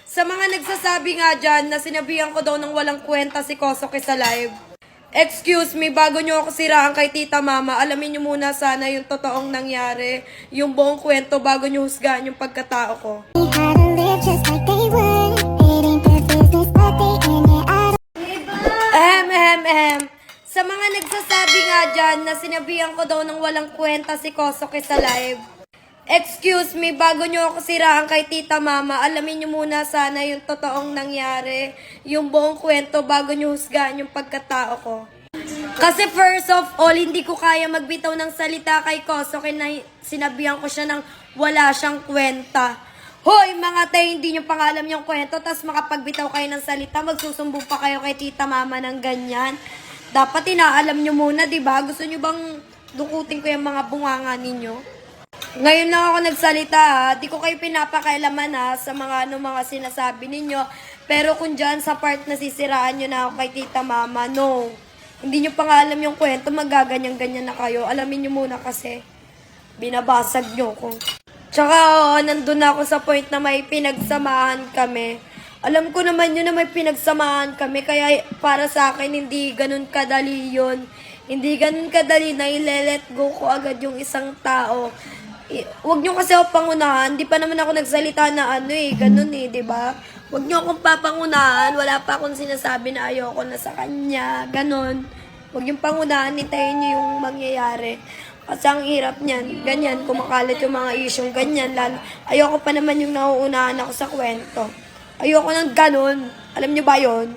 Sa mga nagsasabi nga dyan na sinabihan ko daw ng walang kwenta si Kosoke sa live. Excuse me, bago nyo ako siraan kay Tita Mama, alamin nyo muna sana yung totoong nangyari, yung buong kwento bago nyo husgahan yung pagkatao ko. Sa mga nagsasabi nga dyan na sinabihan ko daw ng walang kwenta si Kosoke sa live. Excuse me, bago nyo ako siraan kay Tita Mama, alamin nyo muna sana yung totoong nangyari, yung buong kwento bago nyo husgahan yung pagkatao ko. Kasi first of all, hindi ko kaya magbitaw ng salita kay Kosoke na sinabihan ko siya ng wala siyang kwenta. Hoy mga tay, hindi nyo pangalam yung kwento, tas makapagbitaw kayo ng salita, magsusumbong pa kayo kay Tita Mama ng ganyan. Dapat inaalam nyo muna, diba? Gusto nyo bang dukutin ko yung mga bunganga ninyo? Ngayon lang ako nagsalita ha, di ko kayo pinapakailaman ha sa mga sinasabi ninyo. Pero kung dyan sa part na sisiraan nyo na ako kay Tita Mama, no. Hindi nyo pa nga alam yung kwento, magaganyan-ganyan na kayo. Alamin nyo muna kasi, binabasag nyo ko. Tsaka nandun na ako sa point na may pinagsamahan kami. Alam ko naman yun na may pinagsamahan kami, kaya para sa akin hindi ganun kadali yun. Hindi ganun kadali na i-let go ko agad yung isang tao. Huwag nyo kasi ako pangunahan. Di pa naman ako nagsalita na ganun diba? Huwag nyo akong papangunahan. Wala pa akong sinasabi na ayoko na sa kanya. Ganun. Huwag yung pangunahan, hintayin nyo yung mangyayari. Kasi ang hirap niyan. Ganyan, kumakalat yung mga isyong ganyan. Ayoko pa naman yung nauunahan ako sa kwento. Ayoko ng ganun. Alam nyo ba yun?